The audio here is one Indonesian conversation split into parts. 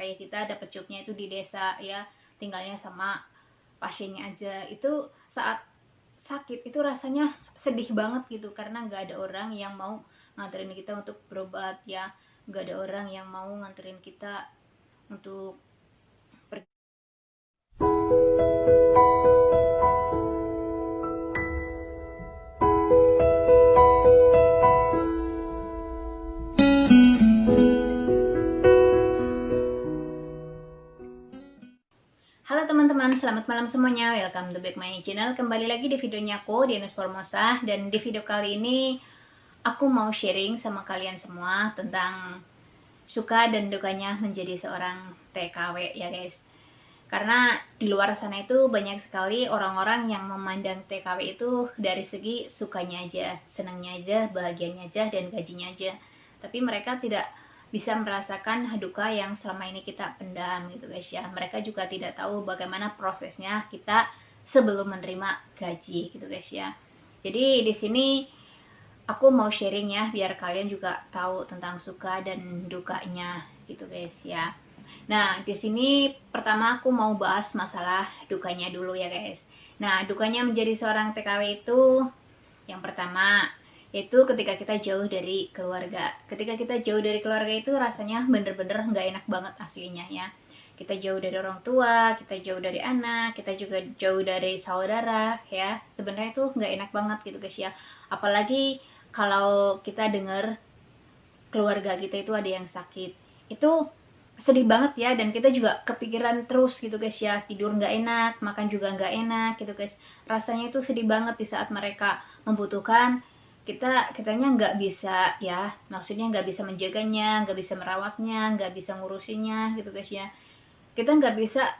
kayak kita dapat jobnya itu di desa ya, tinggalnya sama pasiennya aja. Itu saat sakit itu rasanya sedih banget gitu, karena nggak ada orang yang mau nganterin kita untuk berobat ya, nggak ada orang yang mau nganterin kita untuk pergi. Halo teman-teman, selamat malam semuanya. Welcome to back my channel. Kembali lagi di videonya aku, Dianus Formosa. Dan di video kali ini aku mau sharing sama kalian semua tentang suka dan dukanya menjadi seorang TKW ya guys. Karena di luar sana itu banyak sekali orang-orang yang memandang TKW itu dari segi sukanya aja, senangnya aja, bahagianya aja, dan gajinya aja. Tapi mereka tidak bisa merasakan duka yang selama ini kita pendam gitu guys ya. Mereka juga tidak tahu bagaimana prosesnya kita sebelum menerima gaji gitu guys ya. Jadi di sini aku mau sharing ya, biar kalian juga tahu tentang suka dan dukanya gitu guys ya. Nah, di sini pertama aku mau bahas masalah dukanya dulu ya guys. Nah, dukanya menjadi seorang TKW itu yang pertama yaitu ketika kita jauh dari keluarga. Ketika kita jauh dari keluarga itu rasanya bener-bener nggak enak banget aslinya ya. Kita jauh dari orang tua, kita jauh dari anak, kita juga jauh dari saudara ya. Sebenarnya itu nggak enak banget gitu guys ya. Apalagi kalau kita dengar keluarga kita itu ada yang sakit, itu sedih banget ya. Dan kita juga kepikiran terus gitu guys ya, tidur nggak enak, makan juga nggak enak gitu guys. Rasanya itu sedih banget di saat mereka membutuhkan kitanya nggak bisa ya, maksudnya nggak bisa menjaganya, nggak bisa merawatnya, nggak bisa ngurusinnya gitu guys ya. Kita nggak bisa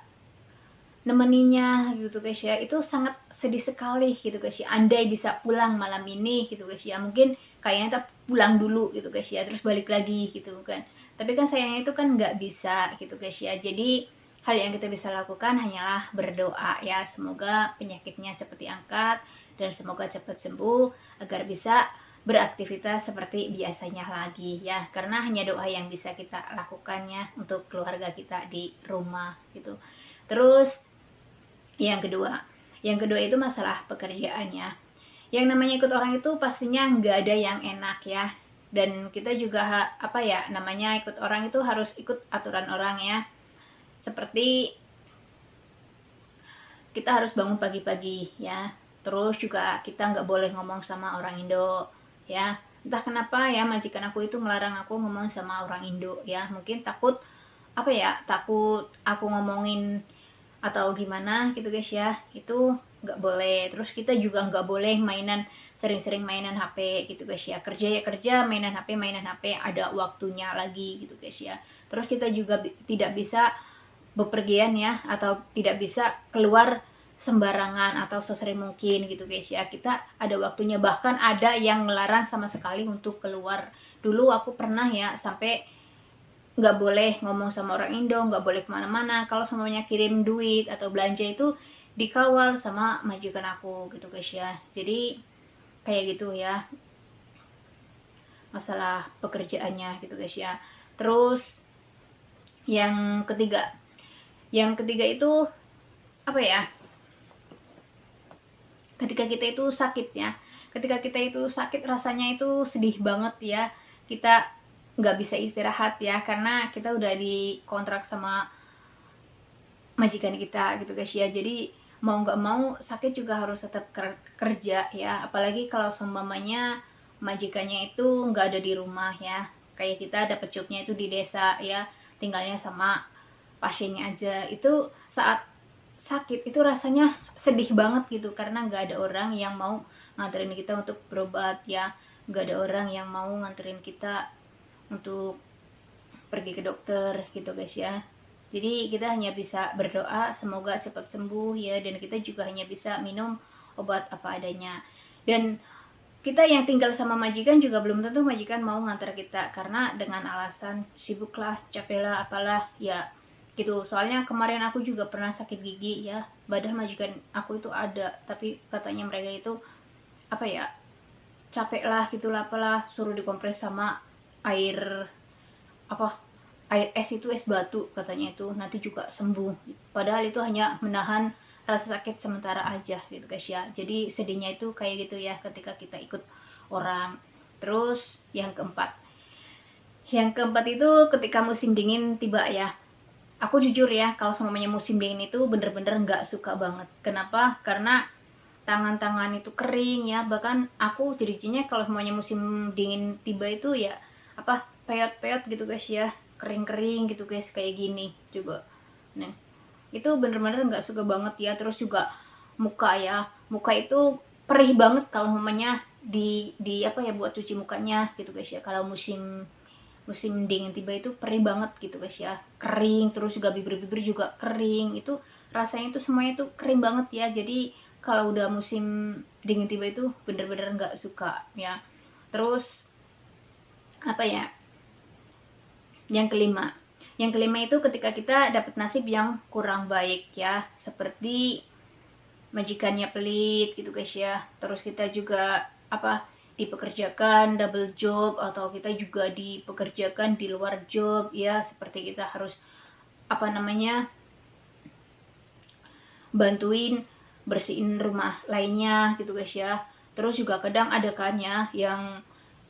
nemeninya gitu guys ya. Itu sangat sedih sekali gitu guys ya. Andai bisa pulang malam ini gitu guys ya, mungkin kayaknya kita pulang dulu gitu guys ya, terus balik lagi gitu kan. Tapi kan sayangnya itu kan nggak bisa gitu guys ya. Jadi hal yang kita bisa lakukan hanyalah berdoa ya, semoga penyakitnya cepat diangkat dan semoga cepat sembuh agar bisa beraktivitas seperti biasanya lagi ya. Karena hanya doa yang bisa kita lakukan ya untuk keluarga kita di rumah gitu. Terus yang kedua itu masalah pekerjaannya. Yang namanya ikut orang itu pastinya nggak ada yang enak ya. Dan kita juga apa ya namanya, ikut orang itu harus ikut aturan orang ya. Seperti kita harus bangun pagi-pagi ya. Terus juga kita nggak boleh ngomong sama orang Indo ya. Entah kenapa ya, majikan aku itu melarang aku ngomong sama orang Indo ya. Mungkin takut apa ya, takut aku ngomongin atau gimana gitu guys ya. Itu nggak boleh. Terus kita juga nggak boleh sering-sering mainan HP gitu guys ya. Kerja ya kerja, mainan HP ada waktunya lagi gitu guys ya. Terus kita juga tidak bisa bepergian ya, atau tidak bisa keluar sembarangan atau sesering mungkin gitu guys ya. Kita ada waktunya, bahkan ada yang melarang sama sekali untuk keluar. Dulu aku pernah ya sampai nggak boleh ngomong sama orang Indo, nggak boleh kemana-mana. Kalau semuanya kirim duit atau belanja itu dikawal sama majikan aku gitu guys ya. Jadi kayak gitu ya masalah pekerjaannya gitu guys ya. Terus yang ketiga itu apa ya, ketika kita itu sakit ya. Ketika kita itu sakit rasanya itu sedih banget ya. Kita nggak bisa istirahat ya, karena kita udah dikontrak sama majikan kita gitu guys ya. Jadi mau nggak mau sakit juga harus tetap kerja ya. Apalagi kalau seumpamanya majikannya itu nggak ada di rumah ya, kayak kita dapat jobnya itu di desa ya, tinggalnya sama pasiennya aja. Itu saat sakit itu rasanya sedih banget gitu, karena nggak ada orang yang mau nganterin kita untuk berobat ya, nggak ada orang yang mau nganterin kita untuk pergi ke dokter gitu guys ya. Jadi kita hanya bisa berdoa semoga cepat sembuh ya, dan kita juga hanya bisa minum obat apa adanya. Dan kita yang tinggal sama majikan juga belum tentu majikan mau ngantar kita, karena dengan alasan sibuk lah, capek lah, apalah ya gitu. Soalnya kemarin aku juga pernah sakit gigi ya, padahal majikan aku itu ada, tapi katanya mereka itu apa ya, capek lah gitulah, apalah, suruh dikompres sama air apa air es itu es batu katanya, itu nanti juga sembuh, padahal itu hanya menahan rasa sakit sementara aja gitu guys ya. Jadi sedihnya itu kayak gitu ya ketika kita ikut orang. Terus yang keempat itu ketika musim dingin tiba ya. Aku jujur ya, kalau semuanya musim dingin itu bener-bener nggak suka banget. Kenapa? Karena tangan-tangan itu kering ya. Bahkan aku jadinya kalau semuanya musim dingin tiba itu ya apa, peyot-peyot gitu guys ya, kering-kering gitu guys, kayak gini coba. Nah, itu bener-bener nggak suka banget ya. Terus juga muka ya, muka itu perih banget kalau mamanya di apa ya, buat cuci mukanya gitu guys ya. Kalau musim musim dingin tiba itu perih banget gitu guys ya, kering. Terus juga bibir-bibir juga kering, itu rasanya itu semuanya itu kering banget ya. Jadi kalau udah musim dingin tiba itu bener-bener nggak suka ya. Terus apa ya, yang kelima itu ketika kita dapat nasib yang kurang baik ya, seperti majikannya pelit gitu guys ya. Terus kita juga apa, dipekerjakan double job, atau kita juga dipekerjakan di luar job ya, seperti kita harus apa namanya, bantuin bersihin rumah lainnya gitu guys ya. Terus juga kadang ada kan ya yang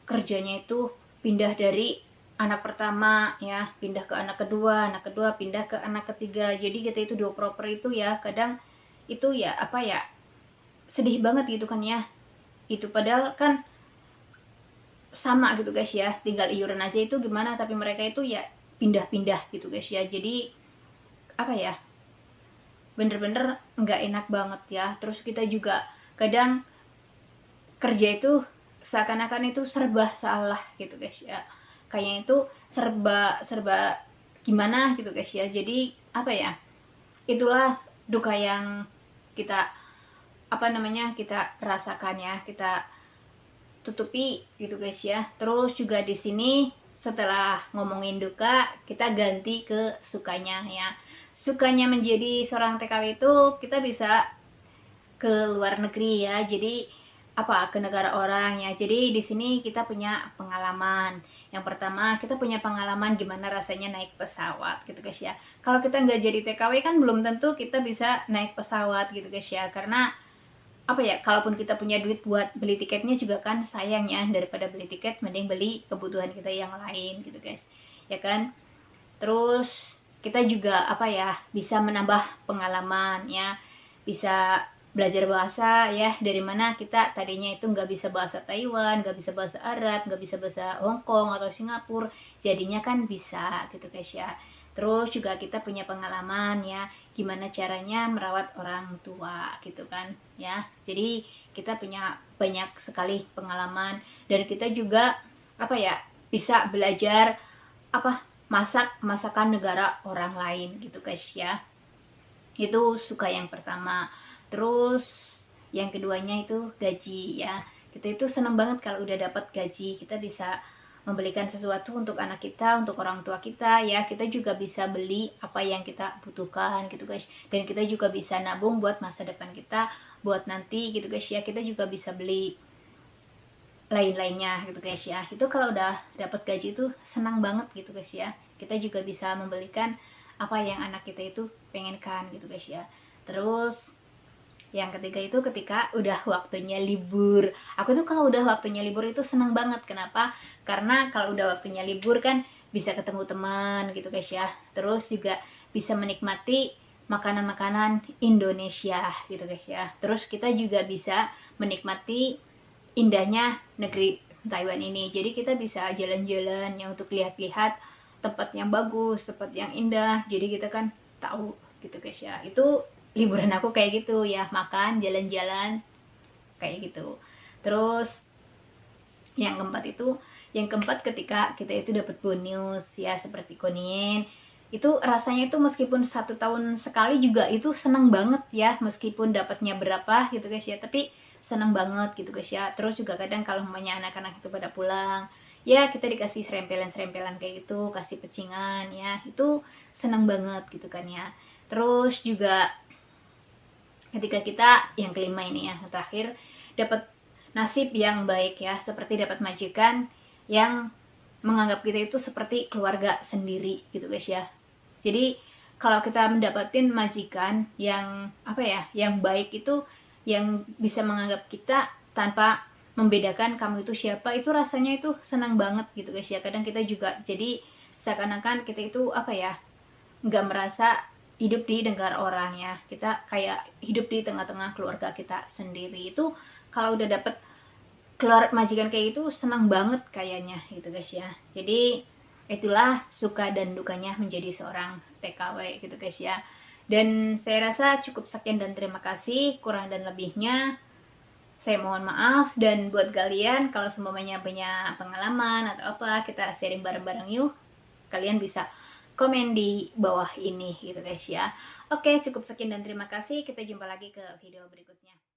kerjanya itu pindah dari anak pertama ya, pindah ke anak kedua pindah ke anak ketiga. Jadi kita itu dioper-oper itu ya, kadang itu ya apa ya, sedih banget gitu kan ya. Itu padahal kan sama gitu guys ya, tinggal iuran aja itu gimana, tapi mereka itu ya pindah-pindah gitu guys ya. Jadi apa ya, bener-bener nggak enak banget ya. Terus kita juga kadang kerja itu seakan-akan itu serba salah gitu guys ya, kayaknya itu serba serba gimana gitu guys ya. Jadi apa ya, itulah duka yang kita apa namanya, kita rasakan ya, kita tutupi gitu guys ya. Terus juga di sini setelah ngomongin duka, kita ganti ke sukanya ya. Sukanya menjadi seorang TKW itu kita bisa ke luar negeri ya. Jadi apa, ke negara orang ya. Jadi di sini kita punya pengalaman. Yang pertama, kita punya pengalaman gimana rasanya naik pesawat gitu guys ya. Kalau kita nggak jadi TKW kan belum tentu kita bisa naik pesawat gitu guys ya. Karena apa ya, kalaupun kita punya duit buat beli tiketnya juga kan sayang ya, daripada beli tiket mending beli kebutuhan kita yang lain gitu guys ya kan. Terus kita juga apa ya, bisa menambah pengalaman ya, bisa belajar bahasa ya, dari mana kita tadinya itu nggak bisa bahasa Taiwan, nggak bisa bahasa Arab, nggak bisa bahasa Hong Kong atau Singapura, jadinya kan bisa gitu guys ya. Terus juga kita punya pengalaman ya, gimana caranya merawat orang tua gitu kan ya. Jadi kita punya banyak sekali pengalaman, dan kita juga apa ya, bisa belajar apa, masakan negara orang lain gitu guys ya. Itu suka yang pertama. Terus yang keduanya itu gaji ya. Kita itu seneng banget kalau udah dapat gaji, kita bisa membelikan sesuatu untuk anak kita, untuk orang tua kita ya. Kita juga bisa beli apa yang kita butuhkan gitu guys. Dan kita juga bisa nabung buat masa depan kita, buat nanti gitu guys ya. Kita juga bisa beli lain-lainnya gitu guys ya. Itu kalau udah dapat gaji itu senang banget gitu guys ya. Kita juga bisa membelikan apa yang anak kita itu pengenkan gitu guys ya. Terus yang ketiga itu ketika udah waktunya libur. Aku tuh kalau udah waktunya libur itu senang banget. Kenapa? Karena kalau udah waktunya libur kan bisa ketemu teman gitu guys ya. Terus juga bisa menikmati makanan-makanan Indonesia gitu guys ya. Terus kita juga bisa menikmati indahnya negeri Taiwan ini. Jadi kita bisa jalan-jalan ya, untuk lihat-lihat tempat yang bagus, tempat yang indah. Jadi kita kan tahu gitu guys ya. Itu liburan aku kayak gitu ya, makan, jalan-jalan kayak gitu. Terus yang keempat ketika kita itu dapat bonus ya, seperti konien. Itu rasanya itu meskipun 1 tahun sekali juga itu seneng banget ya, meskipun dapatnya berapa gitu guys ya, tapi seneng banget gitu guys ya. Terus juga kadang kalau namanya anak-anak itu pada pulang ya, kita dikasih serempelan-serempelan kayak gitu, kasih pecingan ya, itu seneng banget gitu kan ya. Terus juga ketika kita yang kelima ini ya, terakhir, dapat nasib yang baik ya, seperti dapat majikan yang menganggap kita itu seperti keluarga sendiri gitu guys ya. Jadi kalau kita mendapatkan majikan yang apa ya, yang baik itu, yang bisa menganggap kita tanpa membedakan kamu itu siapa, itu rasanya itu senang banget gitu guys ya. Kadang kita juga jadi seakan-akan kita itu apa ya, nggak merasa hidup di negara orang ya, kita kayak hidup di tengah-tengah keluarga kita sendiri. Itu kalau udah dapet keluar majikan kayak itu senang banget kayaknya gitu guys ya. Jadi itulah suka dan dukanya menjadi seorang TKW gitu guys ya. Dan saya rasa cukup sekian dan terima kasih. Kurang dan lebihnya saya mohon maaf. Dan buat kalian kalau semuanya punya pengalaman atau apa, kita sharing bareng-bareng yuk. Kalian bisa komen di bawah ini gitu guys ya. Oke, cukup sekian dan terima kasih. Kita jumpa lagi ke video berikutnya.